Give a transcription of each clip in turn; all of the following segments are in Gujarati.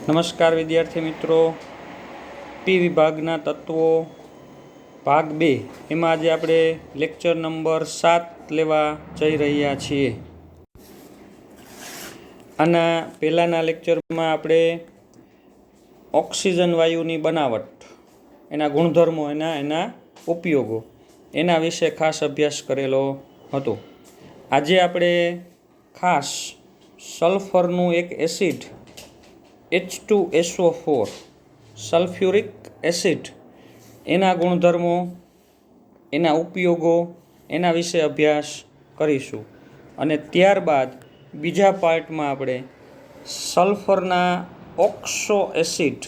નમસ્કાર વિદ્યાર્થી મિત્રો, પી વિભાગના તત્વો ભાગ 2 એમાં આજે આપણે લેક્ચર નંબર 7 લેવા જઈ રહ્યા છીએ. આના પહેલાંના લેક્ચરમાં આપણે ઓક્સિજન વાયુની બનાવટ, એના ગુણધર્મો, એના ઉપયોગો, એના વિશે ખાસ અભ્યાસ કરેલો હતો. આજે આપણે ખાસ સલ્ફરનું એક એસિડ H2SO4 સલ્ફ્યુરિક એસિડ, એના ગુણધર્મો, એના ઉપયોગો, એના વિશે અભ્યાસ કરીશું. અને ત્યારબાદ બીજા પાર્ટમાં આપણે સલ્ફરના ઓક્સો એસિડ,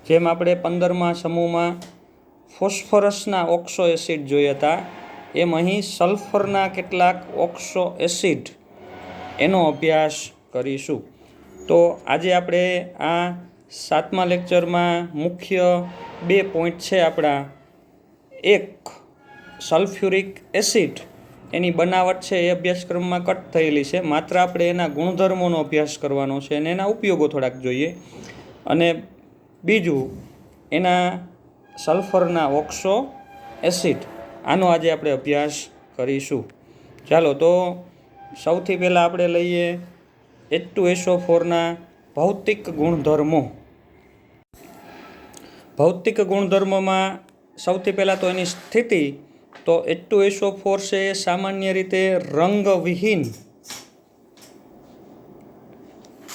જેમ આપણે 15મા સમૂહમાં ફોસ્ફરસના ઓક્સો એસિડ જોયા હતા, એમ અહીં સલ્ફરના કેટલાક ઓક્સો એસિડ, એનો અભ્યાસ કરીશું. તો આજે આપણે આ 7મા લેક્ચરમાં મુખ્ય 2 પોઈન્ટ છે આપણા. એક, સલ્ફ્યુરિક એસિડ એની બનાવટ છે એ અભ્યાસક્રમમાં કટ થયેલી છે, માત્ર આપણે એના ગુણધર્મોનો અભ્યાસ કરવાનો છે અને એના ઉપયોગો થોડાક જોઈએ. અને બીજું, એના સલ્ફરના ઓક્સો એસિડ, આનો આજે આપણે અભ્યાસ કરીશું. ચાલો, તો સૌથી પહેલાં આપણે લઈએ H2SO4ના ભૌતિક ગુણધર્મો. ભૌતિક ગુણધર્મોમાં સૌથી પહેલાં તો એની સ્થિતિ. તો H2SO4 છે એ સામાન્ય રીતે રંગવિહીન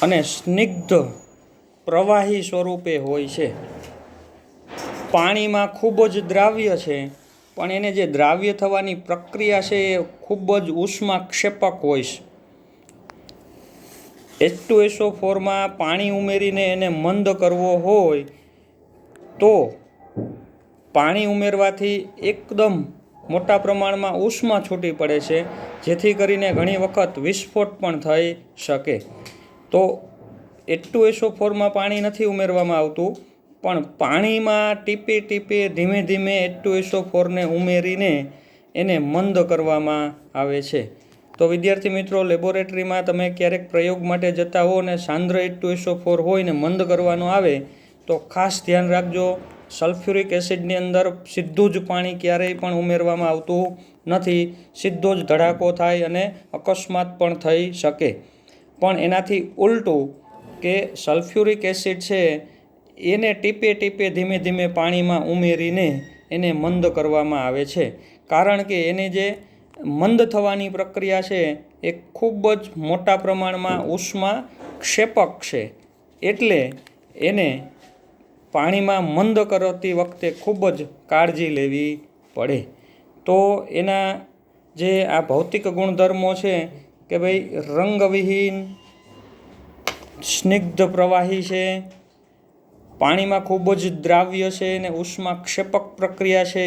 અને સ્નિગ્ધ પ્રવાહી સ્વરૂપે હોય છે. પાણીમાં ખૂબ જ દ્રાવ્ય છે, પણ એને જે દ્રાવ્ય થવાની પ્રક્રિયા છે એ ખૂબ જ ઉષ્માક્ષેપક હોય છે. H2SO4માં પાણી ઉમેરીને એને મંદ કરવો હોય તો પાણી ઉમેરવાથી એકદમ મોટા પ્રમાણમાં ઉષ્મા છૂટી પડે છે, જેથી કરીને ઘણી વખત વિસ્ફોટ પણ થઈ શકે. તો H2SO4માં પાણી નથી ઉમેરવામાં આવતું, પણ પાણીમાં ટીપે ટીપે ધીમે ધીમે H2SO4ને ઉમેરીને એને મંદ કરવામાં આવે છે. તો વિદ્યાર્થી મિત્રો, લેબોરેટરીમાં તમે ક્યારેક પ્રયોગ માટે જતા હો અને સાંદ્ર H2SO4 હોય ને મંદ કરવાનો આવે તો ખાસ ધ્યાન રાખજો, સલ્ફ્યુરિક એસિડની અંદર સીધું જ પાણી ક્યારેય પણ ઉમેરવામાં આવતું નથી. સીધો જ ધડાકો થાય અને અકસ્માત પણ થઈ શકે. પણ એનાથી ઉલટું, કે સલ્ફ્યુરિક એસિડ છે એને ટીપે ટીપે ધીમે ધીમે પાણીમાં ઉમેરીને એને મંદ કરવામાં આવે છે. કારણ કે એની જે મંદ થવાની પ્રક્રિયા છે એ ખૂબ જ મોટા પ્રમાણમાં ઉષ્મા ક્ષેપક છે, એટલે એને પાણીમાં મંદ કરતી વખતે ખૂબ જ કાળજી લેવી પડે. તો એના જે આ ભૌતિક ગુણધર્મો છે કે ભાઈ રંગવિહીન, સ્નિગ્ધ પ્રવાહી છે, પાણીમાં ખૂબ જ દ્રાવ્ય છે અને ઉષ્માક્ષેપક પ્રક્રિયા છે.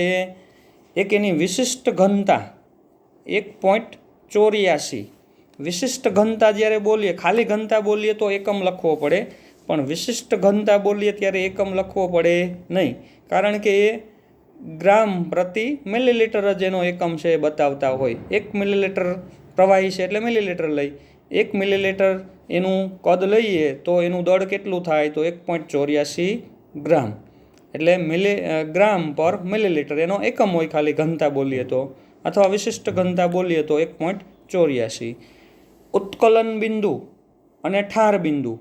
એક એની વિશિષ્ટ ઘનતા 1.84. વિશિષ્ટ ઘનતા જ્યારે બોલીએ, ખાલી ઘનતા બોલીએ તો એકમ લખવો પડે, પણ વિશિષ્ટ ઘનતા બોલીએ ત્યારે એકમ લખવો પડે નહીં, કારણ કે એ ગ્રામ પ્રતિ મિલીલીટર જ એનો એકમ છે એ બતાવતા હોય. 1 મિલીલીટર પ્રવાહી છે એટલે મિલીલીટર લઈ, 1 મિલીલીટર એનું કદ લઈએ તો એનું દળ કેટલું થાય, તો 1.84 ગ્રામ, એટલે ગ્રામ પર મિલીલીટર એનો એકમ હોય ખાલી ઘનતા બોલીએ તો, અથવા વિશિષ્ટ ઘનતા બોલીએ તો 1.84. ઉત્કલન બિંદુ અને ઠાર બિંદુ,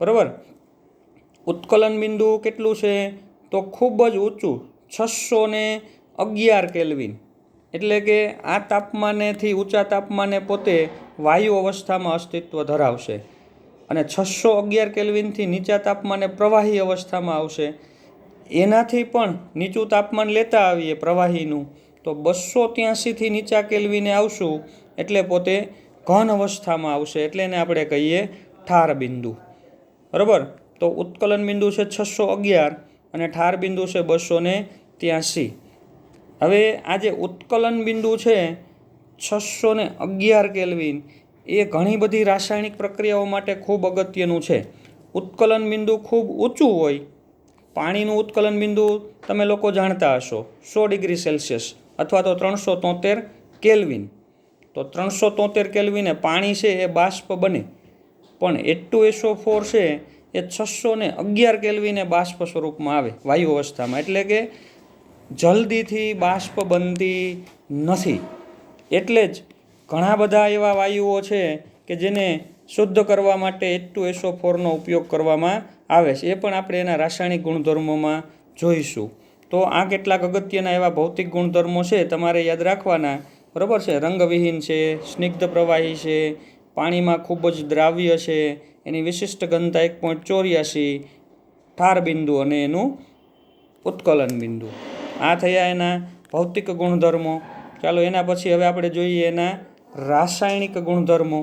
બરાબર. ઉત્કલન બિંદુ કેટલું છે, તો ખૂબ જ ઊંચું, 611 કેલ્વિન. એટલે કે આ તાપમાનેથી ઊંચા તાપમાને પોતે વાયુ અવસ્થામાં અસ્તિત્વ ધરાવશે, અને 611 કેલ્વિનથી નીચા તાપમાને પ્રવાહી અવસ્થામાં આવશે. એનાથી પણ નીચું તાપમાન લેતા આવીએ પ્રવાહીનું તો 283થી નીચા કેલ્વિને આવશું એટલે પોતે ઘન અવસ્થામાં આવશે, એટલે એને આપણે કહીએ ઠાર બિંદુ, બરાબર. તો ઉત્કલન બિંદુ છે 611 અને ઠાર બિંદુ છે 283. હવે આ જે ઉત્કલન બિંદુ છે 611 કેલ્વિન, એ ઘણી બધી રાસાયણિક પ્રક્રિયાઓ માટે ખૂબ અગત્યનું છે. ઉત્કલન બિંદુ ખૂબ ઊંચું હોય. પાણીનું ઉત્કલન બિંદુ તમે લોકો જાણતા હશો, 100 ડિગ્રી સેલ્સિયસ અથવા તો 373 કેલ્વિન. તો 373 કેલ્વિને પાણી છે એ બાષ્પ બને, પણ H2SO4 છે એ 611 કેલ્વિને બાષ્પ સ્વરૂપમાં આવે વાયુ અવસ્થામાં, એટલે કે જલ્દીથી બાષ્પ બનતી નથી. એટલે જ ઘણા બધા એવા વાયુઓ છે કે જેને શુદ્ધ કરવા માટે H2SO4નો ઉપયોગ કરવામાં આવે છે. એ પણ આપણે એના રાસાયણિક ગુણધર્મોમાં જોઈશું. તો આ કેટલાક અગત્યના એવા ભૌતિક ગુણધર્મો છે, તમારે યાદ રાખવાના. બરાબર છે. રંગવિહીન છે, સ્નિગ્ધ પ્રવાહી છે, પાણીમાં ખૂબ જ દ્રાવ્ય છે, એની વિશિષ્ટ ઘનતા 1.84, ઠાર બિંદુ અને એનું ઉત્કલન બિંદુ. આ થયા એના ભૌતિક ગુણધર્મો. ચાલો એના પછી હવે આપણે જોઈએ એના રાસાયણિક ગુણધર્મો.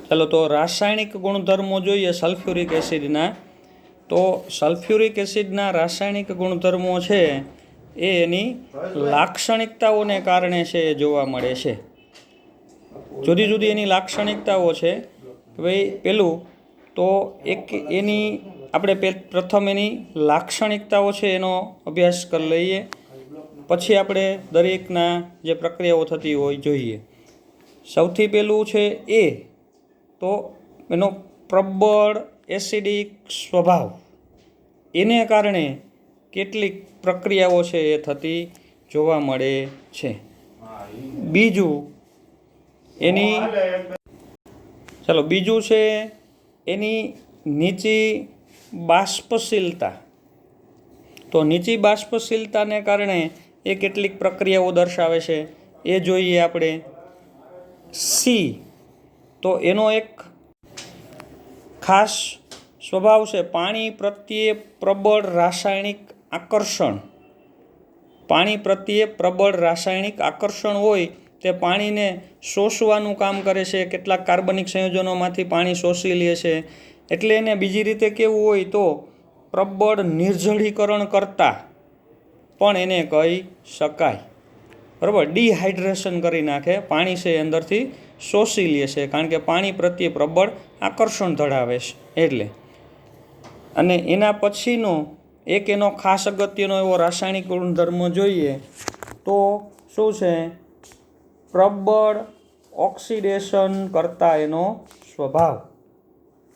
ચાલો તો રાસાયણિક ગુણધર્મો જોઈએ સલ્ફ્યુરિક એસિડના. તો સલ્ફ્યુરિક એસિડના રાસાયણિક ગુણધર્મો છે એ એની લાક્ષણિકતાઓને કારણે છે એ જોવા મળે છે. જુદી જુદી એની લાક્ષણિકતાઓ છે. ભાઈ પેલું તો એક એની આપણે પ્રથમ એની લાક્ષણિકતાઓ છે એનો અભ્યાસ કરી લઈએ, પછી આપણે દરેકના જે પ્રક્રિયાઓ થતી હોય જોઈએ. સૌથી પહેલું છે એ તો એનો પ્રબળ એસિડિક સ્વભાવ, એને કારણે કેટલીક પ્રક્રિયાઓ છે એ થતી જોવા મળે છે. બીજું છે એની નીચી બાષ્પશીલતા. તો નીચી બાષ્પશીલતાને કારણે એ કેટલીક પ્રક્રિયાઓ દર્શાવે છે, એ જોઈએ આપણે. સી તો એનો એક ખાસ સ્વભાવ છે પાણી પ્રત્યે પ્રબળ રાસાયણિક આકર્ષણ. પાણી પ્રત્યે પ્રબળ રાસાયણિક આકર્ષણ હોય તે પાણીને શોષવાનું કામ કરે છે. કેટલાક કાર્બનિક સંયોજનોમાંથી પાણી શોષી લે છે. એટલે એને બીજી રીતે કેવું હોય તો પ્રબળ નિર્જળીકરણ કરતા પણ એને કહી શકાય. બરાબર. ડિહાઇડ્રેશન કરી નાખે, પાણી છે એ અંદરથી શોષી લે છે, કારણ કે પાણી પ્રત્યે પ્રબળ આકર્ષણ ધરાવે છે એટલે. અને એના પછીનો એક એનો ખાસ અગત્યનો એવો રાસાયણિક ગુણધર્મ જોઈએ તો શું છે? પ્રબળ ઓક્સિડેશન કરતા એનો સ્વભાવ.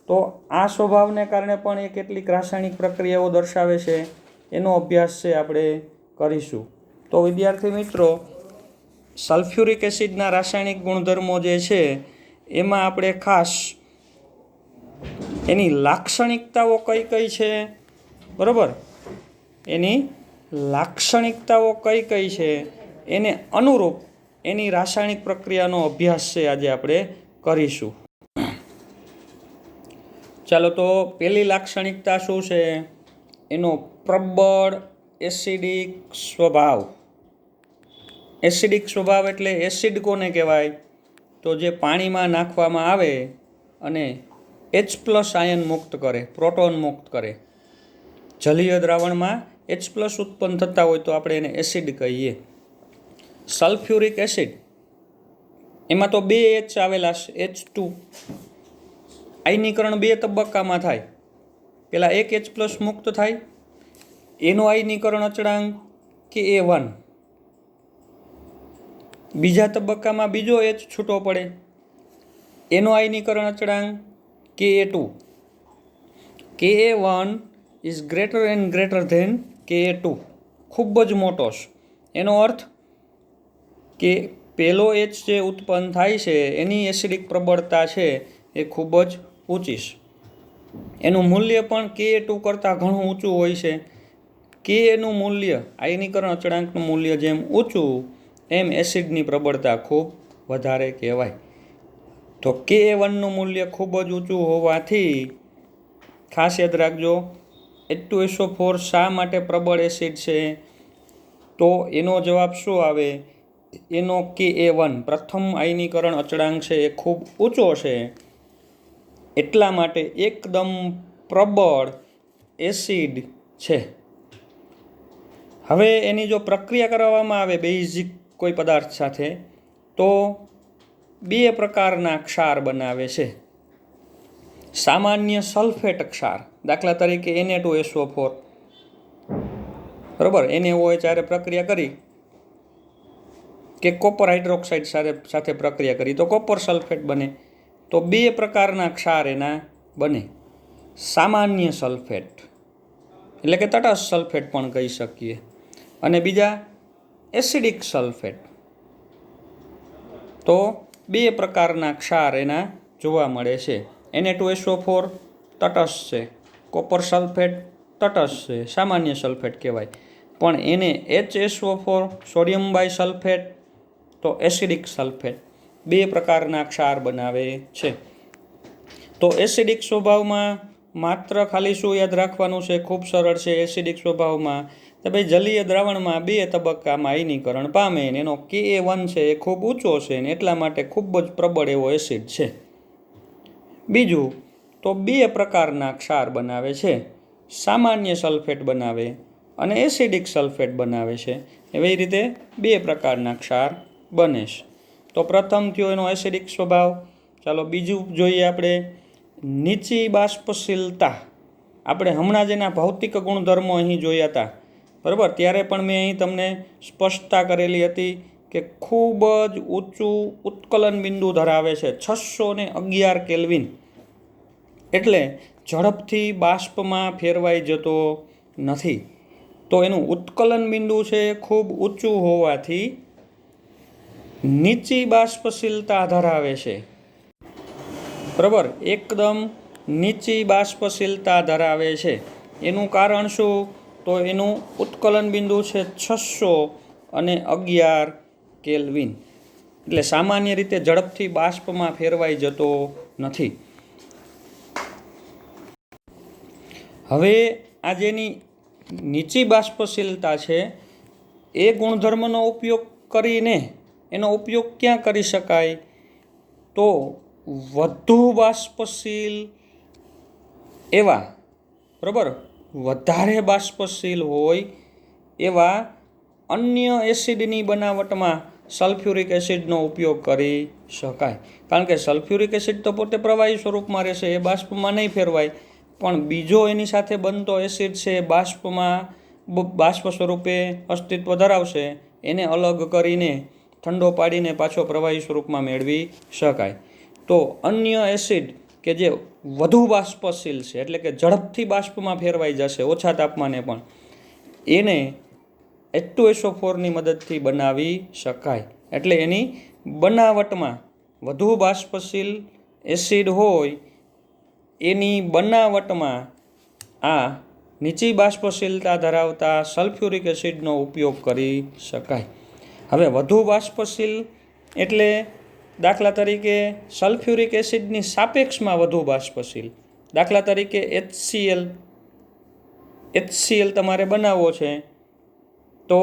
તો આ સ્વભાવને કારણે પણ એ કેટલીક રાસાયણિક પ્રક્રિયાઓ દર્શાવે છે, એનો અભ્યાસ છે આપણે કરીશું. તો વિદ્યાર્થી મિત્રો, સલ્ફ્યુરિક એસિડના રાસાયણિક ગુણધર્મો જે છે એમાં આપણે ખાસ એની લાક્ષણિકતાઓ કઈ કઈ છે, બરાબર, એની લાક્ષણિકતાઓ કઈ કઈ છે એને અનુરૂપ એની રાસાયણિક પ્રક્રિયાનો અભ્યાસ છે આજે આપણે કરીશું. ચાલો તો પહેલી લાક્ષણિકતા શું છે? એનો પ્રબળ એસિડિક સ્વભાવ. એસિડિક સ્વભાવ એટલે એસિડ કોને કહેવાય? તો જે પાણીમાં નાખવામાં આવે અને H+ આયન મુક્ત કરે, પ્રોટોન મુક્ત કરે. જલીય દ્રાવણમાં H+ ઉત્પન્ન થતા હોય તો આપણે એને એસિડ કહીએ. સલ્ફ્યુરિક એસિડ એમાં તો 2 H આવેલા છે, H2. આયનીકરણ 2 તબક્કામાં થાય. પહેલાં એક H+ મુક્ત થાય, એનો આયનીકરણ અચળાંક Ka1. બીજા તબક્કામાં બીજો H છૂટો પડે, એનો આયનીકરણ અચળાંક Ka2. Ka1 is greater and greater than Ka2, ખૂબ જ મોટો છે. એનો અર્થ કે પહેલો H જે ઉત્પન્ન થાય છે એની એસિડિક પ્રબળતા છે એ ખૂબ જ ઊંચી છે. એનું મૂલ્ય પણ Ka2 કરતાં ઘણું ઊંચું હોય છે. Ka નું મૂલ્ય, આયનીકરણ અચળાંકનું મૂલ્ય જેમ ઊંચું એમ એસિડની પ્રબળતા ખૂબ વધારે કહેવાય. તો Ka1નું મૂલ્ય ખૂબ જ ઊંચું હોવાથી ખાસ યાદ રાખજો, H2SO4 શા માટે પ્રબળ એસિડ છે? તો એનો જવાબ શું આવે? એનો Ka1 પ્રથમ આયનીકરણ અચળાંક છે એ ખૂબ ઊંચો છે, એટલા માટે એકદમ પ્રબળ એસિડ છે. હવે એની જો પ્રક્રિયા કરવામાં આવે બેઝિક કોઈ પદાર્થ સાથે તો 2 પ્રકારના ક્ષાર બનાવે છે. સામાન્ય સલ્ફેટ ક્ષાર, દાખલા તરીકે Na2SO4, બરાબર, NaOH હારે પ્રક્રિયા કરી કે કોપર હાઇડ્રોક્સાઇડ સાથે પ્રક્રિયા કરી તો કોપર સલ્ફેટ બને. તો 2 પ્રકારના ક્ષાર એના બને. સામાન્ય સલ્ફેટ એટલે કે તટસ્થ સલ્ફેટ પણ કહી શકીએ, અને બીજા એસિડિક સલ્ફેટ. તો 2 પ્રકારના ક્ષાર એના જોવા મળે છે. Na2SO4 તટસ્થ છે, કોપર સલ્ફેટ તટસ્થ છે, સામાન્ય સલ્ફેટ કહેવાય. પણ એને HSO4 સોડિયમ બાયસલ્ફેટ તો એસિડિક સલ્ફેટ 2 પ્રકારના ક્ષાર બનાવે છે. તો એસિડિક સ્વભાવમાં માત્ર ખાલી શું યાદ રાખવાનું છે, ખૂબ સરળ છે. એસિડિક સ્વભાવમાં તો ભાઈ જલીય દ્રાવણમાં 2 તબક્કામાં આયનીકરણ પામે ને એનો Ka1 છે એ ખૂબ ઊંચો છે ને એટલા માટે ખૂબ જ પ્રબળ એવો એસિડ છે. બીજું તો 2 પ્રકારના ક્ષાર બનાવે છે, સામાન્ય સલ્ફેટ બનાવે અને એસિડિક સલ્ફેટ બનાવે છે. એવી રીતે 2 પ્રકારના ક્ષાર બને છે. તો પ્રથમ થયો એનો એસિડિક સ્વભાવ. ચાલો બીજું જોઈએ આપણે, નીચી બાષ્પશીલતા. આપણે હમણાં જ એના ભૌતિક ગુણધર્મો અહીં જોયા હતા, બરાબર? ત્યારે પણ મેં અહીં તમને સ્પષ્ટતા કરેલી હતી કે ખૂબ જ ઊંચું ઉત્કલન બિંદુ ધરાવે છે, 611 કેલ્વિન. એટલે ઝડપથી બાષ્પમાં ફેરવાઈ જતો નથી. તો એનું ઉત્કલન બિંદુ છે ખૂબ ઊંચું હોવાથી નીચી બાષ્પશીલતા ધરાવે છે, બરાબર? એકદમ નીચી બાષ્પશીલતા ધરાવે છે. એનું કારણ શું? તો એનું ઉત્કલન બિંદુ છે 611 કેલ્વિન. એટલે સામાન્ય રીતે ઝડપથી બાષ્પમાં ફેરવાઈ જતો નથી. હવે આ જેની નીચી બાષ્પશીલતા છે એ ગુણધર્મનો ઉપયોગ કરીને એનો ઉપયોગ ક્યાં કરી શકાય? તો વધુ બાષ્પશીલ એવા, બરાબર, વધારે બાષ્પશીલ હોય એવા અન્ય એસિડની બનાવટમાં સલ્ફ્યુરિક એસિડનો ઉપયોગ કરી શકાય. કારણ કે સલ્ફ્યુરિક એસિડ તો પોતે પ્રવાહી સ્વરૂપમાં રહેશે, એ બાષ્પમાં નહીં ફેરવાય. પણ બીજો એની સાથે બનતો એસિડ છે બાષ્પમાં બાષ્પ સ્વરૂપે અસ્તિત્વ ધરાવશે, એને અલગ કરીને ઠંડો પાડીને પાછો પ્રવાહી સ્વરૂપમાં મેળવી શકાય. તો અન્ય એસિડ કે જે વધુ બાષ્પશીલ છે એટલે કે ઝડપથી બાષ્પમાં ફેરવાઈ જશે ઓછા તાપમાને, પણ એને H2SO4ની મદદથી બનાવી શકાય. એટલે એની બનાવટમાં વધુ બાષ્પશીલ એસિડ હોય એની બનાવટમાં આ નીચી બાષ્પશીલતા ધરાવતા સલ્ફ્યુરિક એસિડનો ઉપયોગ કરી શકાય. હવે વધુ બાષ્પશીલ એટલે દાખલા તરીકે સલ્ફ્યુરિક એસિડની સાપેક્ષમાં વધુ બાષ્પશીલ. દાખલા તરીકે HCl તમારે બનાવવો છે તો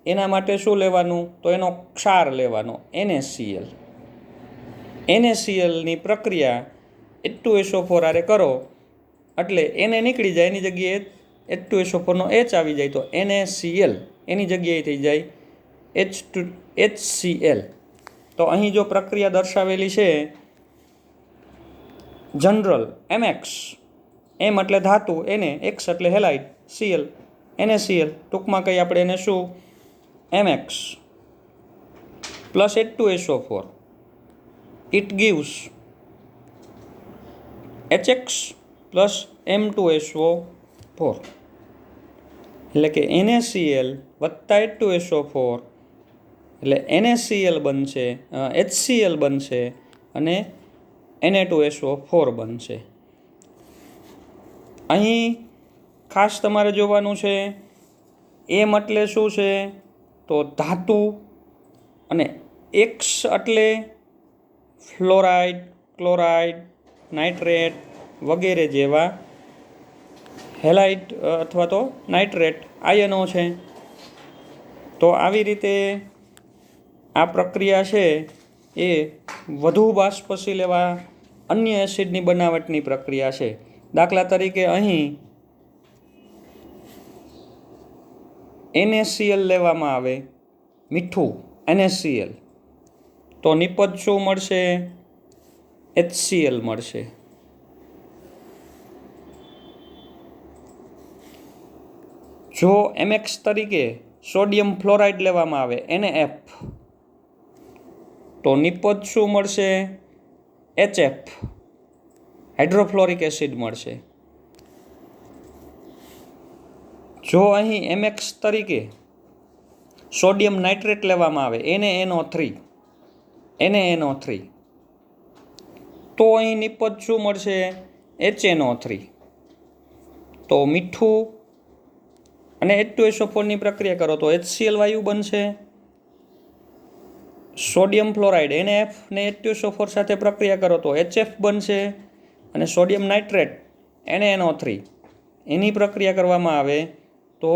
એના માટે શું લેવાનું? તો એનો ક્ષાર લેવાનો NaCl. NaClની પ્રક્રિયા H2SO4 આરે કરો એટલે Na નીકળી જાય, એની જગ્યાએ H2SO4નો H આવી જાય, તો NaCl એની જગ્યાએ થઈ જાય HCl. તો અહીં જો પ્રક્રિયા દર્શાવેલી છે જનરલ MX, M એટલે ધાતુ, X એટલે હેલાઇડ, Cl NaCl, ટૂંકમાં કંઈ આપણે એને શું MX plus H2SO4 it gives HX plus M2SO4. એટલે કે NaCl વત્તા H2SO4 એટલે NaCl બનશે, HCl બનશે અને Na2SO4 બનશે. અહીં ખાસ તમારે જોવાનું છે M એટલે શું છે? તો ધાતુ, અને X એટલે ફ્લોરાઇડ, ક્લોરાઇડ, નાઇટ્રેટ વગેરે જેવા હેલાઇડ અથવા તો નાઇટ્રેટ આયનો છે. તો આવી રીતે આ પ્રક્રિયા છે એ વધુ બાષ્પશીલ એવા અન્ય એસિડની બનાવટની પ્રક્રિયા છે. દાખલા તરીકે અહીં NaCl લેવામાં આવે, મીઠું NaCl, તો નિપજ શું મળશે? HCl મળશે. જો MX તરીકે સોડિયમ ફ્લોરાઇડ લેવામાં આવે NaF, તો નિપજ શું મળશે? HF હાઇડ્રોફ્લોરિક એસિડ મળશે. જો અહીં MX તરીકે સોડિયમ નાઇટ્રેટ લેવામાં આવે NaNO3 તો અહીં નિપજ શું મળશે? HNO3. તો મીઠું અને H2SO4 ની પ્રક્રિયા કરો તો HCl વાયુ બનશે. સોડિયમ ફ્લોરાઇડ NaF ને H2SO4 સાથે પ્રક્રિયા કરો તો HF બનશે. અને સોડિયમ નાઇટ્રેટ NaNO3 એની પ્રક્રિયા કરવામાં આવે તો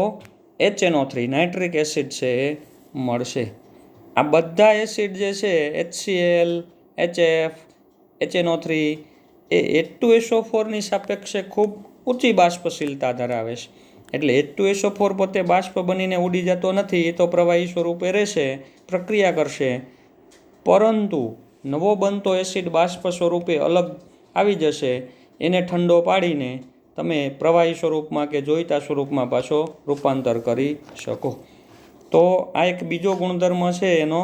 HNO3 નાઇટ્રિક એસિડ છે એ મળશે. આ બધા એસિડ જે છે HCl, HF, HNO3 એ H2SO4 ની સાપેક્ષે ખૂબ ઊંચી બાષ્પશીલતા ધરાવે છે. એટલે H2SO4 પોતે બાષ્પ બનીને ઉડી જતો નથી, એ તો પ્રવાહી સ્વરૂપે રહેશે, પ્રક્રિયા કરશે, પરંતુ નવો બનતો એસિડ બાષ્પ સ્વરૂપે અલગ આવી જશે. એને ઠંડો પાડીને તમે પ્રવાહી સ્વરૂપમાં કે જોઈતા સ્વરૂપમાં પાછો રૂપાંતર કરી શકો. તો આ એક બીજો ગુણધર્મ છે એનો,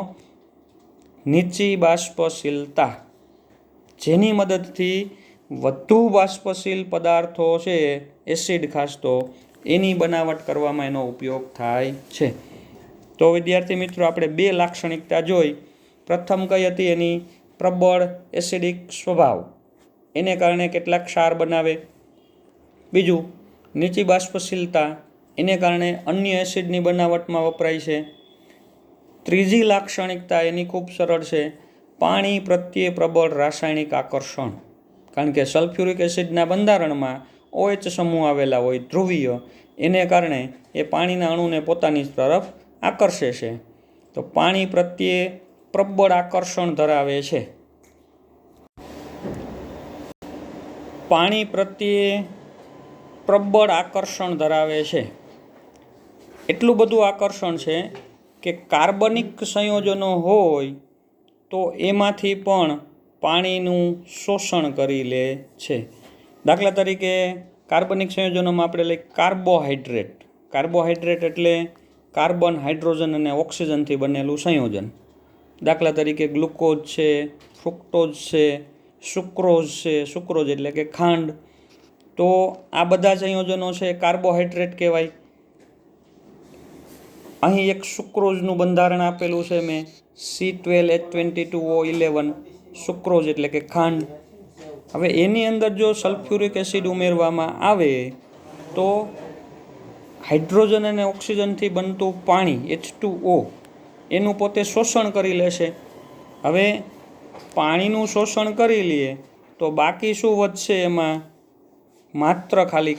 નીચી બાષ્પશીલતા, જેની મદદથી વધુ બાષ્પશીલ પદાર્થો છે, એસિડ ખાસ તો એની બનાવટ કરવામાં એનો ઉપયોગ થાય છે. તો વિદ્યાર્થી મિત્રો, આપણે 2 લાક્ષણિકતા જોઈ. પ્રથમ કઈ હતી? એની પ્રબળ એસિડિક સ્વભાવ, એને કારણે કેટલાક ક્ષાર બનાવે. બીજું, નીચી બાષ્પશીલતા, એને કારણે અન્ય એસિડની બનાવટમાં વપરાય છે. ત્રીજી લાક્ષણિકતા એની ખૂબ સરળ છે, પાણી પ્રત્યે પ્રબળ રાસાયણિક આકર્ષણ. કારણ કે સલ્ફ્યુરિક એસિડના બંધારણમાં OH સમૂહ આવેલા હોય, ધ્રુવીય, એને કારણે એ પાણીના અણુને પોતાની તરફ આકર્ષે છે. તો પાણી પ્રત્યે પ્રબળ આકર્ષણ ધરાવે છે. પાણી પ્રત્યે પ્રબળ આકર્ષણ ધરાવે છે. એટલું બધું આકર્ષણ છે કે કાર્બનિક સંયોજનો હોય તો એમાંથી પણ પાણીનું શોષણ કરી લે છે. દાખલા તરીકે કાર્બનિક સંયોજનોમાં આપણે લઈએ કાર્બોહાઈડ્રેટ એટલે કાર્બન, હાઇડ્રોજન અને ઓક્સિજનથી બનેલું સંયોજન. દાખલા તરીકે ગ્લુકોઝ છે, ફ્રુક્ટોઝ છે, સુક્રોઝ એટલે કે ખાંડ. તો આ બધા સંયોજનો છે કાર્બોહાઈડ્રેટ કહેવાય. અહીં એક સુક્રોઝનું બંધારણ આપેલું છે મેં, C12H22O11, સુક્રોઝ એટલે કે ખાંડ. હવે એની અંદર જો સલ્ફ્યુરિક એસિડ ઉમેરવામાં આવે તો હાઇડ્રોજન અને ઓક્સિજનથી બનતું પાણી H2O એનું પોતે શોષણ કરી લેશે. હવે પાણીનું શોષણ કરી લઈએ તો બાકી શું વધશે? એમાં માત્ર ખાલી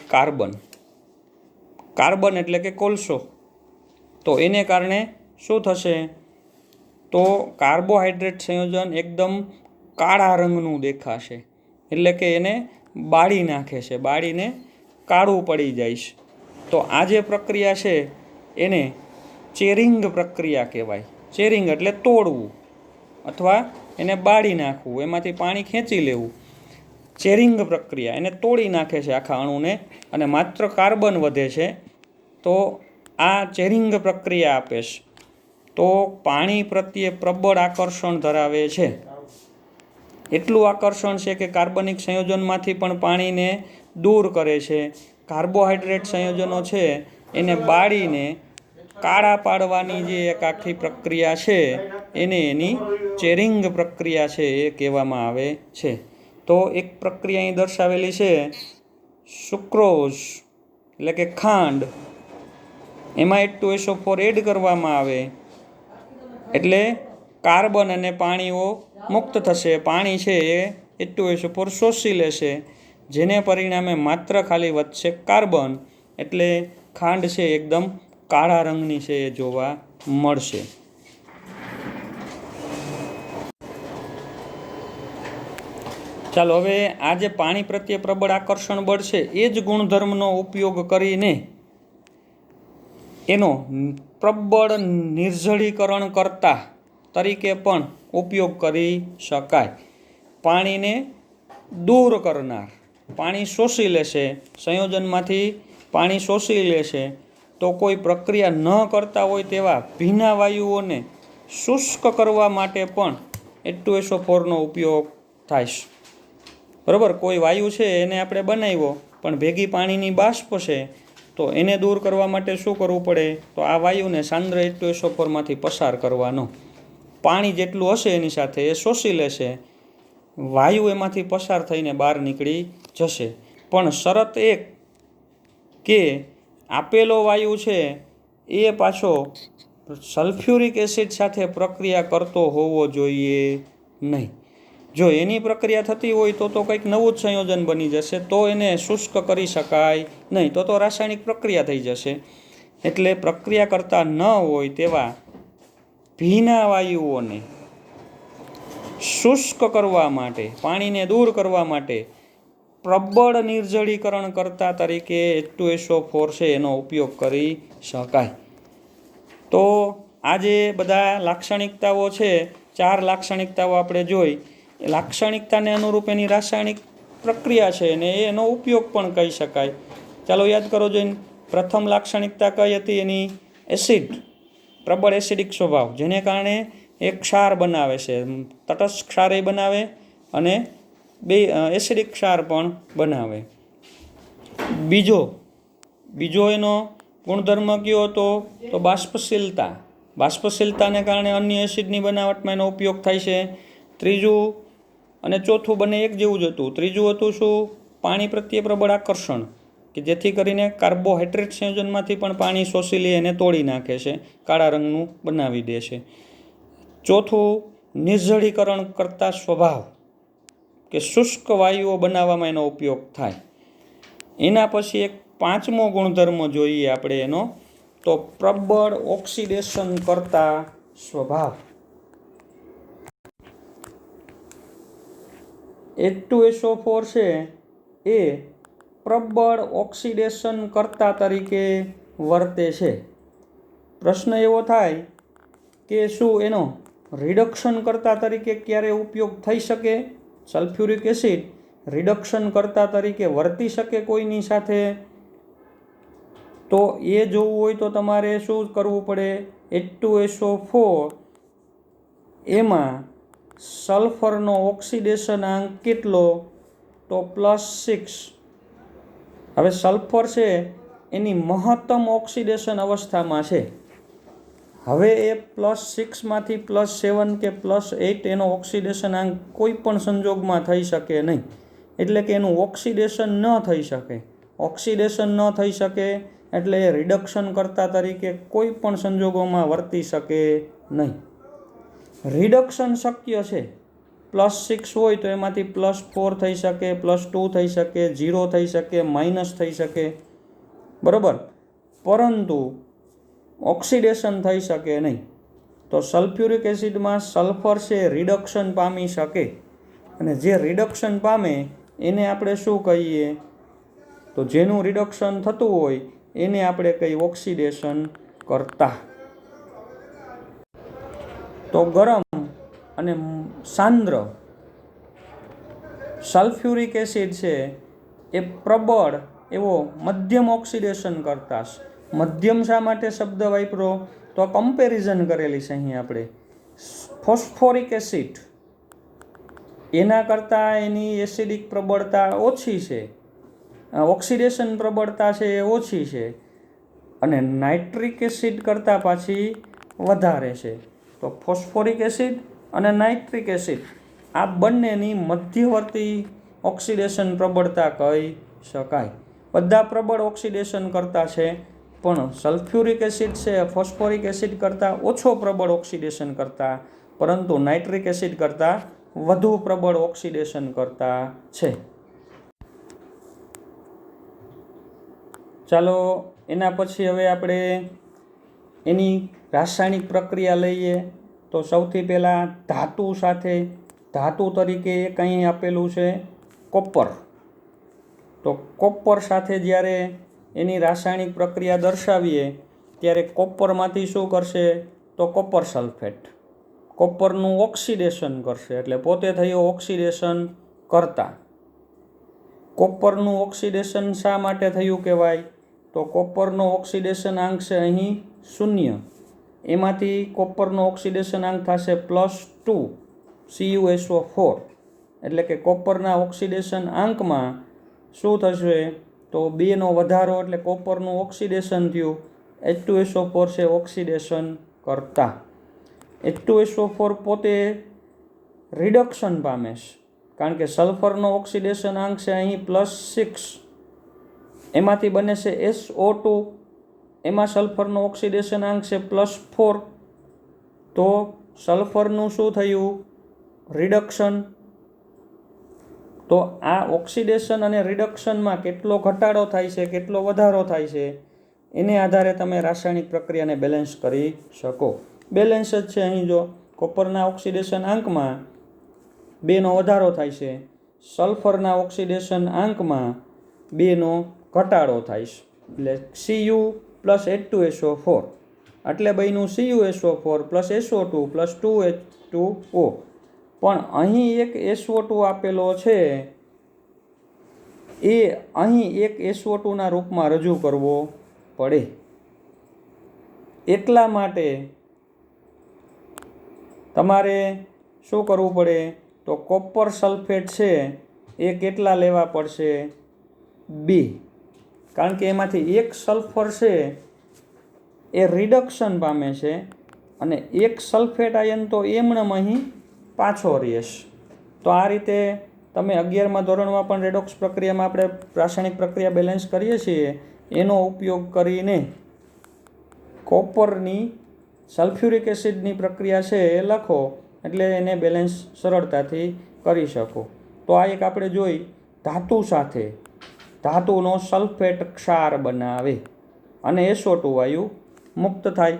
કાર્બન એટલે કે કોલસો. તો એને કારણે શું થશે? તો કાર્બોહાઈડ્રેટ સંયોજન એકદમ કાળા રંગનું દેખાશે. એટલે કે એને બાળી નાખે છે, બાળીને કાળું પડી જાય છે. તો આ જે પ્રક્રિયા છે એને ચેરિંગ પ્રક્રિયા કહેવાય. ચેરિંગ એટલે તોડવું અથવા એને બાળી નાખવું, એમાંથી પાણી ખેંચી લેવું. ચેરિંગ પ્રક્રિયા, એને તોડી નાખે છે આખા અણુને, અને માત્ર કાર્બન વધે છે. તો આ ચેરિંગ પ્રક્રિયા આપે છે. તો પાણી પ્રત્યે પ્રબળ આકર્ષણ ધરાવે છે. એટલું આકર્ષણ છે કે કાર્બનિક સંયોજનમાંથી પણ પાણીને દૂર કરે છે. કાર્બોહાઈડ્રેટ સંયોજનો છે એને બાળીને કાળા પાડવાની જે એક આખી પ્રક્રિયા છે એને એની ચેરિંગ પ્રક્રિયા છે એ કહેવામાં આવે છે. તો એક પ્રક્રિયા અહીં દર્શાવેલી છે, સુક્રોઝ એટલે કે ખાંડ, એમાં H2SO4 એડ કરવામાં આવે એટલે કાર્બન અને પાણીઓ મુક્ત થશે. પાણી છે એ H2SO4 શોષી લેશે, જેને પરિણામે માત્ર ખાલી વધશે કાર્બન. એટલે ખાંડ છે એકદમ કાળા રંગની છે એ જોવા મળશે. ચાલો, હવે આ જે પાણી પ્રત્યે પ્રબળ આકર્ષણ બળ છે એ જ ગુણધર્મનો ઉપયોગ કરીને એનો પ્રબળ નિર્જળીકરણ કરતા તરીકે પણ ઉપયોગ કરી શકાય. પાણીને દૂર કરનાર, પાણી શોષી લેશે, સંયોજનમાંથી પાણી શોષી લેશે. તો કોઈ પ્રક્રિયા ન કરતા હોય તેવા ભીના વાયુઓને શુષ્ક કરવા માટે પણ H2SO4નો ઉપયોગ થાય છે. બરાબર, કોઈ વાયુ છે એને આપણે બનાવ્યો પણ ભેગી પાણીની બાષ્પ છે, તો એને દૂર કરવા માટે શું કરવું પડે? તો આ વાયુને સાંદ્ર H2SO4માંથી પસાર કરવાનો. પાણી જેટલું હશે એની સાથે એ શોષી લેશે, વાયુ એમાંથી પસાર થઈને બહાર નીકળી જશે. પણ શરત એક કે આપેલો વાયુ છે એ પાછો સલ્ફ્યુરિક એસિડ સાથે પ્રક્રિયા કરતો હોવો જોઈએ નહીં. જો એની પ્રક્રિયા થતી હોય તો કંઈક નવું જ સંયોજન બની જશે, તો એને શુષ્ક કરી શકાય નહીં, તો રાસાયણિક પ્રક્રિયા થઈ જશે. એટલે પ્રક્રિયા કરતા ન હોય તેવા ભીના વાયુઓને શુષ્ક કરવા માટે, પાણીને દૂર કરવા માટે પ્રબળ નિર્જળીકરણ કરતા તરીકે H2SO4 છે એનો ઉપયોગ કરી શકાય. તો આ જે બધા લાક્ષણિકતાઓ છે, 4 લાક્ષણિકતાઓ આપણે જોઈ, એ લાક્ષણિકતાને અનુરૂપ એની રાસાયણિક પ્રક્રિયા છે ને એનો ઉપયોગ પણ કહી શકાય. ચાલો યાદ કરો જોઈને. પ્રથમ લાક્ષણિકતા કઈ હતી એની? એસિડ, પ્રબળ એસિડિક સ્વભાવ, જેને કારણે એક ક્ષાર બનાવે છે, તટસ્થ ક્ષાર બનાવે અને એસિડિક ક્ષાર પણ બનાવે. બીજો એનો ગુણધર્મ કયો હતો? તો બાષ્પશીલતા. બાષ્પશીલતાને કારણે અન્ય એસિડની બનાવટમાં એનો ઉપયોગ થાય છે. ત્રીજું અને ચોથું બંને એક જેવું જ હતું. ત્રીજું હતું શું? પાણી પ્રત્યે પ્રબળ આકર્ષણ, કે જેથી કરીને કાર્બોહાઈડ્રેટ સંયોજનમાંથી પણ પાણી શોષી લે એને તોડી નાખે છે, કાળા રંગનું બનાવી દે છે. ચોથું નિર્જળીકરણ કરતા સ્વભાવ, કે શુષ્ક વાયુઓ બનાવવામાં એનો ઉપયોગ થાય. એના પછી એક પાંચમો ગુણધર્મ જોઈએ આપણે એનો, તો પ્રબળ ઓક્સિડેશન કરતા સ્વભાવ. H2SO4 છે એ પ્રબળ ઓક્સિડેશન કરતા તરીકે વર્તે છે. પ્રશ્ન એવો થાય કે શું એનો રિડક્શન કરતા તરીકે ક્યારે ઉપયોગ થઈ શકે? સલ્ફ્યુરિક એસિડ રિડક્શન કરતા તરીકે વર્તી શકે કોઈની સાથે? તો એ જોવું હોય તો તમારે શું કરવું પડે? H2SO4 એમાં સલ્ફરનો ઓક્સિડેશન આંક કેટલો? તો +6. હવે સલ્ફર છે એની મહત્તમ ઓક્સિડેશન અવસ્થામાં છે. હવે એ +6માંથી +7 કે +8 એનો ઓક્સિડેશન આંક કોઈ પણ સંજોગમાં થઈ શકે નહીં. એટલે કે એનું ઓક્સિડેશન ન થઈ શકે. ઓક્સિડેશન ન થઈ શકે એટલે એ રિડક્શન કરતા તરીકે કોઈ પણ સંજોગોમાં વર્તી શકે નહીં. રિડક્શન શક્ય છે. +6 હોય તો એમાંથી +4 થઈ શકે, +2 થઈ શકે, 0 થઈ શકે, માઇનસ થઈ શકે, બરાબર, પરંતુ ઓક્સિડેશન થઈ શકે નહીં. તો સલ્ફ્યુરિક એસિડમાં સલ્ફર છે રિડક્શન પામી શકે, અને જે રિડક્શન પામે એને આપણે શું કહીએ? તો જેનું રિડક્શન થતું હોય એને આપણે કહીએ ઓક્સિડેશન કરતા. તો ગરમ અને સાંદ્ર સલ્ફ્યુરિક એસિડ છે એ પ્રબળ એવો મધ્યમ ઓક્સિડેશન કરતા. મધ્યમ શા માટે શબ્દ વાપરો? તો કમ્પેરિઝન કરેલી છે અહીં આપણે. ફોસ્ફોરિક એસિડ એના કરતાં એની એસિડિક પ્રબળતા ઓછી છે, ઓક્સિડેશન પ્રબળતા છે એ ઓછી છે, અને નાઇટ્રિક એસિડ કરતાં પાછી વધારે છે. તો ફોસ્ફોરિક એસિડ અને નાઇટ્રિક એસિડ આ બંનેની મધ્યવર્તી ઓક્સિડેશન પ્રબળતા કહી શકાય. બધા પ્રબળ ઓક્સિડેશન કરતા છે, પણ સલ્ફ્યુરિક એસિડ છે ફોસ્ફોરિક એસિડ કરતાં ઓછો પ્રબળ ઓક્સિડેશન કરતા, પરંતુ નાઇટ્રિક એસિડ કરતાં વધુ પ્રબળ ઓક્સિડેશન કરતા છે. ચાલો એના પછી હવે આપણે એની રાસાયણિક પ્રક્રિયા લઈએ. તો સૌથી પહેલાં ધાતુ સાથે, ધાતુ તરીકે કંઈ આપેલું છે? કોપર. તો કોપર સાથે જ્યારે એની રાસાયણિક પ્રક્રિયા દર્શાવીએ ત્યારે કોપરમાંથી શું કરશે? તો કોપર સલ્ફેટ કોપરનું ઓક્સિડેશન કરશે, એટલે પોતે થયો ઓક્સિડેશન કરતા. કોપરનું ઓક્સિડેશન શા માટે થયું કહેવાય? તો કોપરનો ઓક્સિડેશન આંક છે અહીં 0, એમાંથી કોપરનો ઓક્સિડેશન આંક થશે +2 CuSO4. એટલે કે કોપરના ઓક્સિડેશન આંકમાં શું થશે? તો 2નો વધારો એટલે કોપરનું ઓક્સિડેશન થયું. H2SO4 છે ઓક્સિડેશન કરતા. H2SO4 પોતે રિડક્શન પામે છે, કારણ કે સલ્ફરનો ઓક્સિડેશન આંક છે અહીં +6, એમાંથી બને છે SO2, એમાં સલ્ફરનો ઓક્સિડેશન આંક છે +4. તો સલ્ફરનું શું થયું? રિડક્શન. તો આ ઓક્સિડેશન અને રિડક્શનમાં કેટલો ઘટાડો થાય છે, કેટલો વધારો થાય છે, એને આધારે તમે રાસાયણિક પ્રક્રિયાને બેલેન્સ કરી શકો. બેલેન્સ જ છે અહીં. જો કોપરના ઓક્સિડેશન આંકમાં 2નો વધારો થાય છે, સલ્ફરના ઓક્સિડેશન આંકમાં 2નો ઘટાડો થાય છે, એટલે Cu + H2SO4 એટલે બન્યું CuSO4 + SO2 + 2H2O. પણ અહીં એક SO2 આપેલો છે, એ અહીં એક SO2ના રૂપમાં રજૂ કરવો પડે. એટલા માટે તમારે શું કરવું પડે? તો કોપર સલ્ફેટ છે એ કેટલા લેવા પડશે? 2. કારણ કે એમાંથી એક સલ્ફર છે એ રિડક્શન પામે છે અને એક સલ્ફેટ આયન તો એમનેમ અહીં પાછો રહેશે. તો આ રીતે તમે 11મા ધોરણમાં પણ રેડોક્સ પ્રક્રિયામાં આપણે રાસાયણિક પ્રક્રિયા બેલેન્સ કરીએ છીએ, એનો ઉપયોગ કરીને કોપરની સલ્ફ્યુરિક એસિડની પ્રક્રિયા છે એ લખો, એટલે એને બેલેન્સ સરળતાથી કરી શકો. તો આ એક આપણે જોઈ, ધાતુ સાથે ધાતુનો સલ્ફેટ ક્ષાર બનાવે અને SO2 વાયુ મુક્ત થાય.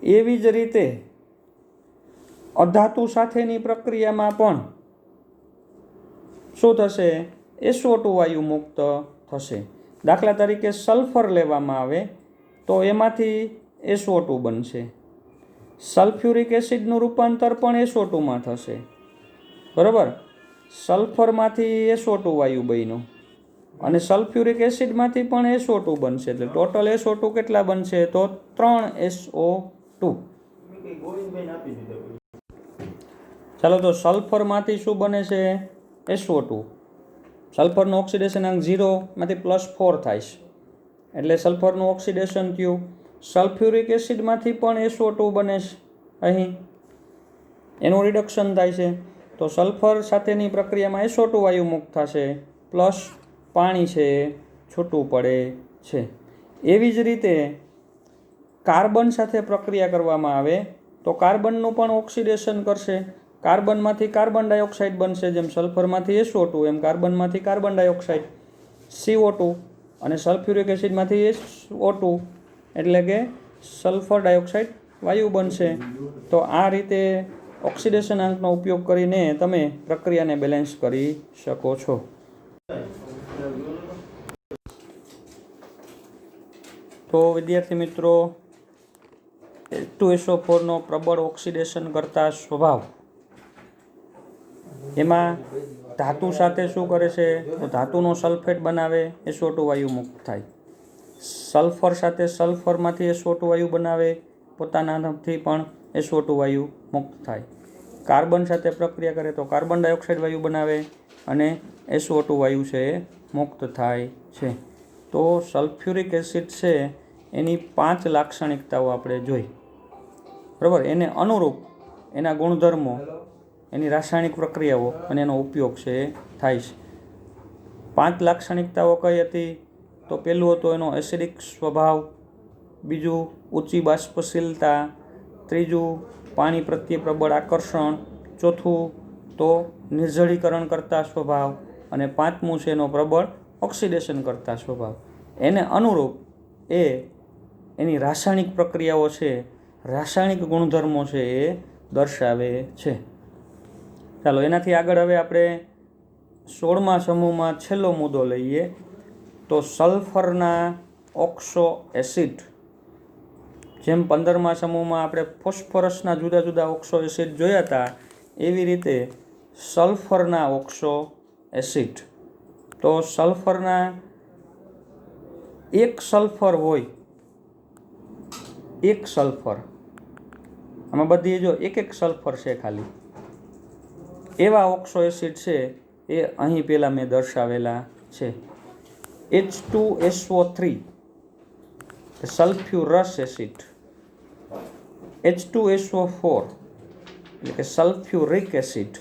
એવી જ રીતે અધાતુ સાથેની પ્રક્રિયામાં પણ શું થશે? SO2 વાયુ મુક્ત થશે. દાખલા તરીકે સલ્ફર લેવામાં આવે તો એમાંથી SO2 બનશે. સલ્ફ્યુરિક એસિડનું રૂપાંતર પણ SO2માં થશે, બરાબર? સલ્ફરમાંથી SO2 વાયુ બન્યું અને સલ્ફ્યુરિક એસિડમાંથી પણ SO2 બનશે, એટલે ટોટલ SO2 કેટલા બનશે? તો 3 SO2. ચાલો, તો સલ્ફરમાંથી શું બને છે? SO2. સલ્ફરનું ઓક્સિડેશન આંક 0 માંથી +4 થાય છે, એટલે સલ્ફરનું ઓક્સિડેશન થયું. સલ્ફ્યુરિક એસિડમાંથી પણ SO2 બને છે, અહીં એનું રિડક્શન થાય છે. તો સલ્ફર સાથેની પ્રક્રિયામાં SO2 વાયુ મુક્ત થશે, પ્લસ પાણી છે એ છૂટું પડે છે. એવી જ રીતે કાર્બન સાથે પ્રક્રિયા કરવામાં આવે તો કાર્બનનું પણ ઓક્સિડેશન કરશે. કાર્બનમાંથી કાર્બન ડાયોક્સાઇડ બનશે, જેમ સલ્ફરમાંથી SO2 એમ કાર્બનમાંથી કાર્બન ડાયોક્સાઇડ CO2, અને સલ્ફ્યુરિક એસિડમાંથી SO2 એટલે કે સલ્ફર ડાયોક્સાઇડ વાયુ બનશે. તો આ રીતે ઓક્સિડેશન આંકનો ઉપયોગ કરીને તમે પ્રક્રિયાને બેલેન્સ કરી શકો છો. તો વિદ્યાર્થી મિત્રો, H2SO4નો પ્રબળ ઓક્સિડેશન કરતા સ્વભાવ, એમાં ધાતુ સાથે શું કરે છે? તો ધાતુનો સલ્ફેટ બનાવે, SO2 વાયુ મુક્ત થાય. સલ્ફર સાથે સલ્ફરમાંથી SO2 વાયુ બનાવે, પોતાનાથી પણ SO2 વાયુ મુક્ત થાય. કાર્બન સાથે પ્રક્રિયા કરે તો કાર્બન ડાયોક્સાઇડ વાયુ બનાવે અને SO2 વાયુ છે એ મુક્ત થાય છે. તો સલ્ફ્યુરિક એસિડ છે એની 5 લાક્ષણિકતાઓ આપણે જોઈ, બરાબર? એને અનુરૂપ એના ગુણધર્મો, એની રાસાયણિક પ્રક્રિયાઓ અને એનો ઉપયોગ છે એ થાય છે. 5 લાક્ષણિકતાઓ કઈ હતી? તો પહેલું હતું એનો એસિડિક સ્વભાવ, બીજું ઊંચી બાષ્પશીલતા, ત્રીજું પાણી પ્રત્યે પ્રબળ આકર્ષણ, ચોથું તો નિર્જળીકરણ કરતા સ્વભાવ, અને 5મું છે એનો પ્રબળ ઓક્સિડેશન કરતા સ્વભાવ. એને અનુરૂપ એની રાસાયણિક પ્રક્રિયાઓ છે, રાસાયણિક ગુણધર્મો છે એ દર્શાવે છે. ચાલો, એનાથી આગળ હવે આપણે 16મા સમૂહમાં છેલ્લો મુદ્દો લઈએ, તો સલ્ફરના ઓક્સો એસિડ. જેમ 15મા સમૂહમાં આપણે ફોસ્ફરસના જુદા જુદા ઓક્સો એસિડ જોયા હતા, એવી રીતે સલ્ફરના ઓક્સો એસિડ. તો સલ્ફરના એક સલ્ફર હોય, એક સલ્ફર, આમાં બધી જો એક સલ્ફર છે ખાલી, એવા ઓક્સો એસિડ છે એ અહીં પહેલાં મેં દર્શાવેલા છે. H2SO3 સલ્ફ્યુરસ એસિડ, H2SO4 એટલે કે સલ્ફ્યુરિક એસિડ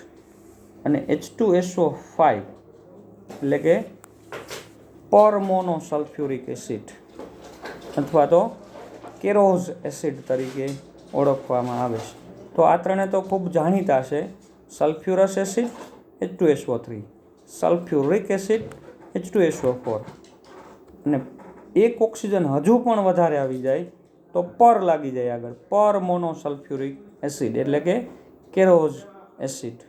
અને H2SO5 એટલે કે પરમોનોસલ્ફ્યુરિક એસિડ અથવા તો કેરોઝ એસિડ તરીકે ઓળખવામાં આવે છે. તો આ ત્રણે તો ખૂબ જાણીતા છે. સલ્ફ્યુરસ acid H2SO3, sulphuric acid H2SO4 અને એક ઓક્સિજન હજુ પણ વધારે આવી જાય તો પર લાગી જાય આગળ, પર મોનોસલ્ફ્યુરિક એસિડ એટલે કે કેરોઝ એસિડ.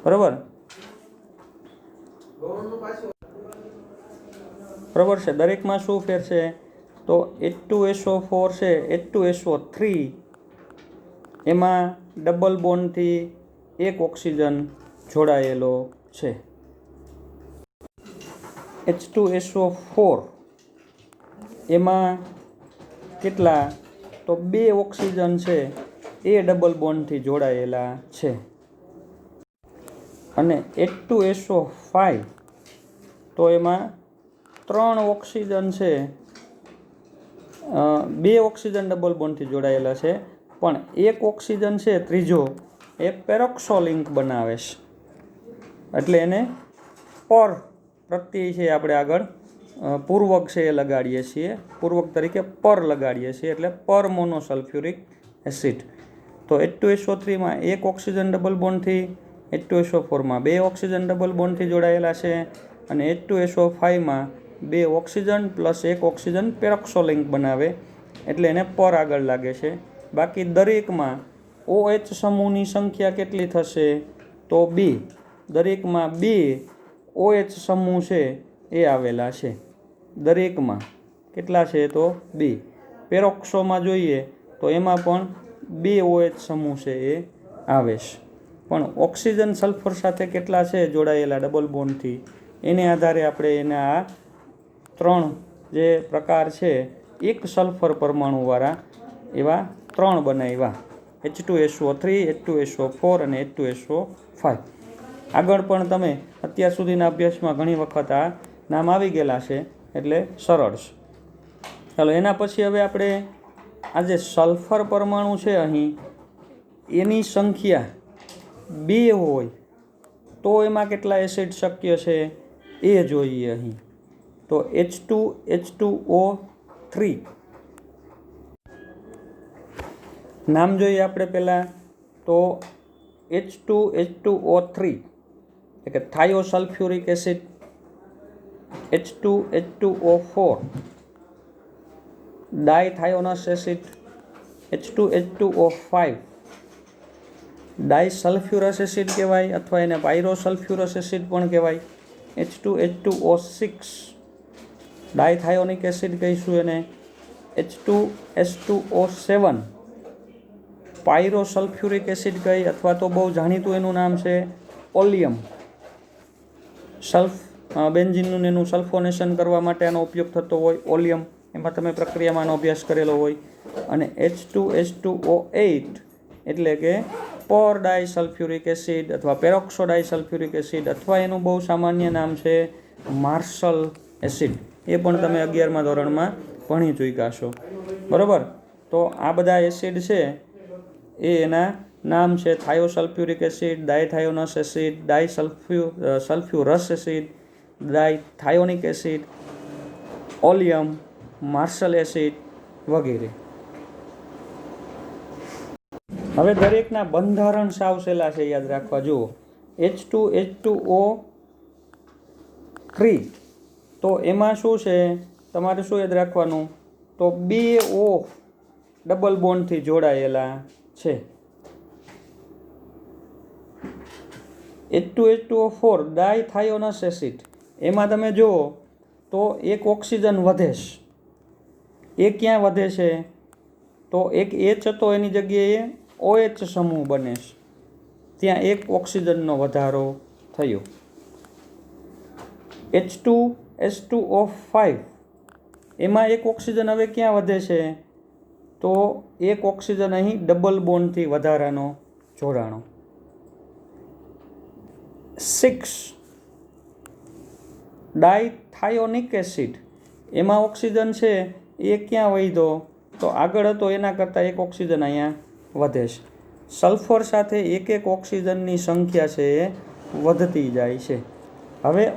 બરાબર બરાબર છે. દરેકમાં શું ફેર છે? તો H2SO4 છે, H2SO3 એમાં ડબલ બોન્ડથી એક ઓક્સિજન જોડાયેલો છે. H2SO4 એમાં કેટલા? તો 2 ઓક્સિજન છે એ ડબલ બોન્ડથી જોડાયેલા છે. અને H2SO5 તો એમાં 3 ઓક્સિજન છે, 2 ઓક્સિજન ડબલ બોન્ડથી જોડાયેલા છે, પણ એક ઓક્સિજન છે ત્રીજો એ પેરોક્સો લિંક બનાવે છે. એટલે એને પર પ્રત્યય છે આપણે આગળ પૂર્વક છે એ લગાડીએ છીએ, પૂર્વક તરીકે પર લગાડીએ છીએ, એટલે પર મોનોસલ્ફ્યુરિક એસિડ. તો H2SO3માં 1 ઓક્સિજન ડબલ બોન્ડથી, H2SO4માં 2 ઓક્સિજન ડબલ બોન્ડથી જોડાયેલા છે અને H2SO5માં 2 ઓક્સિજન પ્લસ 1 ઓક્સિજન પેરોક્સો લિંક બનાવે એટલે એને પર આગળ લાગે છે. બાકી દરેકમાં OH સમૂહની સંખ્યા કેટલી થશે? તો 2. દરેકમાં 2 OH સમૂહ છે એ આવેલા છે. દરેકમાં કેટલા છે? તો 2. પેરોક્સોમાં જોઈએ તો એમાં પણ 2 OH સમૂહ છે એ આવે છે. પણ ઓક્સિજન સલ્ફર સાથે કેટલા છે જોડાયેલા ડબલ બોન્ડથી, એને આધારે આપણે એના આ 3 જે પ્રકાર છે એક સલ્ફર પરમાણુવાળા એવા 3 બનાવ્યા, H2SO3, H2SO4 અને H2SO5. આગળ પણ તમે અત્યાર સુધીના અભ્યાસમાં ઘણી વખત આ નામ આવી ગયેલા છે એટલે સરળ છે. ચાલો એના પછી હવે આપણે આ જે સલ્ફર પરમાણુ છે અહીં એની સંખ્યા 2 હોય તો એમાં કેટલા એસિડ શક્ય છે એ જોઈએ અહીં. તો H2H2O3 નામ જોઈએ આપણે પહેલાં. તો H2H2O3 એટલે કે thiosulphuric acid, H2H2O4 dithionous acid, H2H2O5 disulphurous acid કહેવાય અથવા એને પાયરોસલ્ફ્યુરસ એસિડ પણ કહેવાય, H2H2O6 ડાયથાયોનિક એસિડ કહીશું એને, H2H2O7 પાયરોસલ્ફ્યુરિક એસિડ કહી અથવા તો બહુ જાણીતું એનું નામ છે ઓલિયમ. બેન્ઝીનનું એનું સલ્ફોનેશન કરવા માટે આનો ઉપયોગ થતો હોય ઓલિયમ, એમાં તમે પ્રક્રિયામાં અભ્યાસ કરેલો હોય. અને H2H2O8 એટલે કે પર ડાયસલ્ફ્યુરિક એસિડ અથવા પેરોક્સો ડાયસલ્ફ્યુરિક એસિડ અથવા એનું બહુ સામાન્ય નામ છે માર્શલ એસિડ. એ પણ તમે 11મા ધોરણમાં ભણી ચૂક્યા છો. બરાબર. તો આ બધા એસિડ છે એ એના નામ છે thiosulphuric acid, dithionous acid, sulphurous acid, dithionic acid, oleum, Marshall acid વગેરે. હવે દરેકના બંધારણ સાવ સહેલા છે, યાદ રાખવા. જુઓ H2H2O3 તો એમાં શું છે તમારે શું યાદ રાખવાનું? તો 2 O ડબલ બોન્ડથી જોડાયેલા છે. H2H2O4 ડાયથાયોનસ એસિડ એમાં તમે જુઓ તો 1 ઓક્સિજન વધે છે. એ ક્યાં વધે છે? તો એક H હતો એની જગ્યાએ OH સમૂહ બને છે, ત્યાં 1 ઓક્સિજનનો વધારો થયો. H2H2O5 એમાં 1 ઓક્સિજન હવે ક્યાં વધે છે? તો 1 ઓક્સિજન અહીં ડબલ બોન્ડથી વધારાનો જોડાણો. 6 ડાયથાયોનિક એસિડ, એમાં ઓક્સિજન છે એ ક્યાં વધ્યો? તો આગળ હતો એના કરતાં એક ઓક્સિજન અહીંયા વધે છે. સલ્ફર સાથે એક ઓક્સિજનની સંખ્યા છે એ વધતી જાય છે. હવે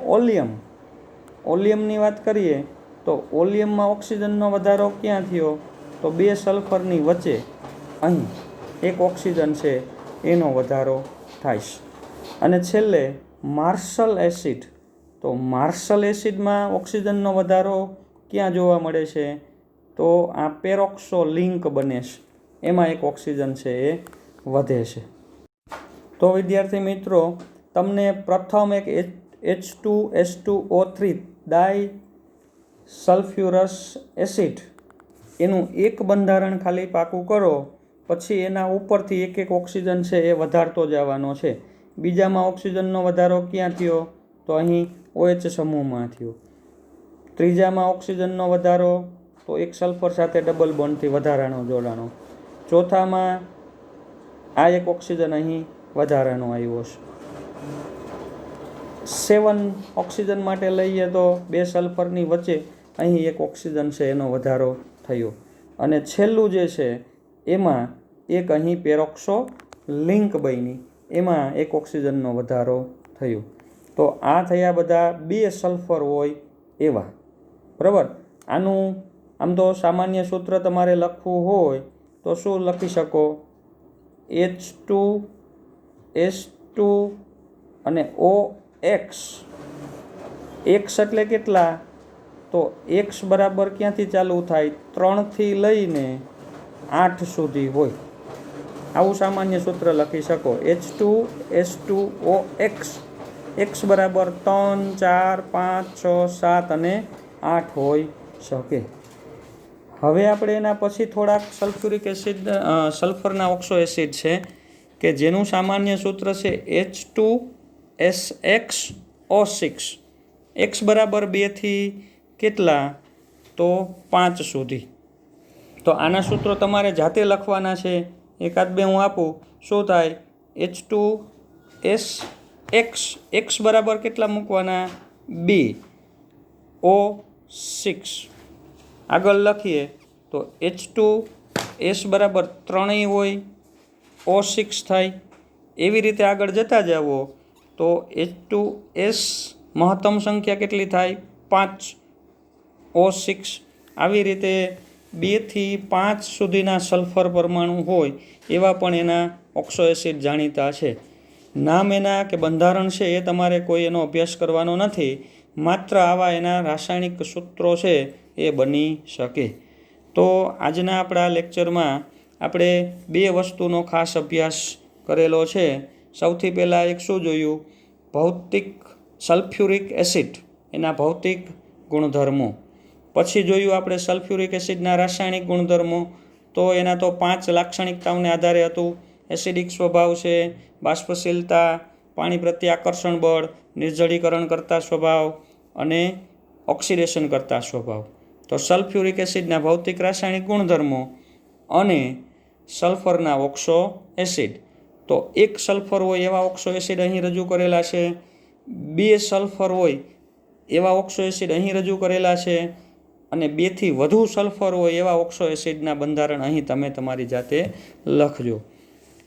ઓલિયમની વાત કરીએ તો ઓલિયમમાં ઓક્સિજનનો વધારો ક્યાં થયો? તો 2 સલ્ફરની વચ્ચે અહીં એક ઓક્સિજન છે એનો વધારો થાય છે. અને છેલ્લે માર્શલ એસિડ, તો માર્શલ એસિડમાં ઓક્સિજનનો વધારો ક્યાં જોવા મળે છે? તો આ પેરોક્સો લિંક બને છે, એમાં એક ઓક્સિજન છે એ વધે છે. તો વિદ્યાર્થી મિત્રો, તમને પ્રથમ એક H2SO3 ડાય સલ્ફ્યુરસ એસિડ એનું એક બંધારણ ખાલી પાકું કરો, પછી એના ઉપરથી એક ઓક્સિજન છે એ વધારતો જવાનો છે. બીજામાં ઓક્સિજનનો વધારો ક્યાં થયો? તો અહીં OH સમૂહમાં થયો. ત્રીજામાં ઓક્સિજનનો વધારો તો એક સલ્ફર સાથે ડબલ બોન્ડથી વધારાનો જોડાણો. ચોથામાં આ એક ઓક્સિજન અહીં વધારાનો આવ્યો છે. 7 ઓક્સિજન માટે લઈએ તો 2 સલ્ફરની વચ્ચે અહીં એક ઓક્સિજન છે એનો વધારો થયો. અને છેલ્લું જે છે એમાં એક અહીં પેરોક્સો લિંક બની, એમાં એક ઓક્સિજનનો વધારો થયો. તો આ થયા બધા 2 સલ્ફર હોય એવા. બરાબર. આનું આમ તો સામાન્ય સૂત્ર તમારે લખવું હોય તો શું લખી શકો? H2S2 અને OX. X એટલે કેટલા? તો X બરાબર ક્યાંથી ચાલુ થાય? 3 થી લઈને 8 સુધી હોય. આવું સામાન્ય સૂત્ર લખી શકો. H2S2OX. X બરાબર 3, 4, 5, 6, 7 અને 8 હોઈ શકે. હવે આપણે એના પછી થોડાક સલ્ફ્યુરિક એસિડ, સલ્ફરના ઓક્સો એસિડ છે કે જેનું સામાન્ય સૂત્ર છે H2SXO6. X બરાબર 2 થી કેટલા? તો 5 સુધી. તો આના સૂત્રો તમારે જાતે લખવાના છે. એકાદ બે હું આપું. શું થાય? H2SX, X બરાબર કેટલા મૂકવાના? 2, O6. આગળ લખીએ તો H2S બરાબર 3 હોય, O6 થાય. એવી રીતે આગળ જતા જાઓ તો H2S મહત્તમ સંખ્યા કેટલી થાય? 5, O6. આવી રીતે 2 થી 5 સુધીના સલ્ફર પરમાણુ હોય એવા પણ એના ઓક્સો એસિડ જાણીતા છે. નામ એના કે બંધારણ છે એ તમારે કોઈ એનો અભ્યાસ કરવાનો નથી, માત્ર આવા એના રાસાયણિક સૂત્રો છે એ બની શકે. તો આજના આપણા લેક્ચરમાં આપણે 2 વસ્તુનો ખાસ અભ્યાસ કરેલો છે. સૌથી પહેલાં એક શું જોયું? ભૌતિક સલ્ફ્યુરિક એસિડ, એના ભૌતિક ગુણધર્મો. પછી જોયું આપણે સલ્ફ્યુરિક એસિડના રાસાયણિક ગુણધર્મો. તો એના તો 5 લાક્ષણિકતાઓને આધારે હતું. એસિડિક સ્વભાવ છે, બાષ્પશીલતા, પાણી પ્રત્યે આકર્ષણ બળ, નિર્જળીકરણ કરતા સ્વભાવ અને ઓક્સિડેશન કરતા સ્વભાવ. તો સલ્ફ્યુરિક એસિડના ભૌતિક રાસાયણિક ગુણધર્મો અને સલ્ફરના ઓક્સો એસિડ. તો 1 સલ્ફર હોય એવા ઓક્સો એસિડ અહીં રજૂ કરેલા છે. 2 સલ્ફર હોય એવા ઓક્સો એસિડ અહીં રજૂ કરેલા છે. અને 2 થી વધુ સલ્ફર હોય એવા ઓક્સો એસિડના બંધારણ અહીં તમે તમારી જાતે લખજો.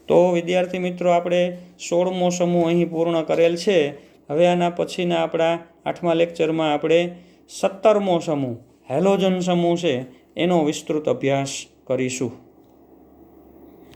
તો વિદ્યાર્થી મિત્રો, આપણે 16મો સમૂહ અહીં પૂર્ણ કરેલ છે. હવે આના પછીના આપણા 8મા લેક્ચરમાં આપણે 17મો સમૂહ હેલોજન સમૂહ છે એનો વિસ્તૃત અભ્યાસ કરીશું.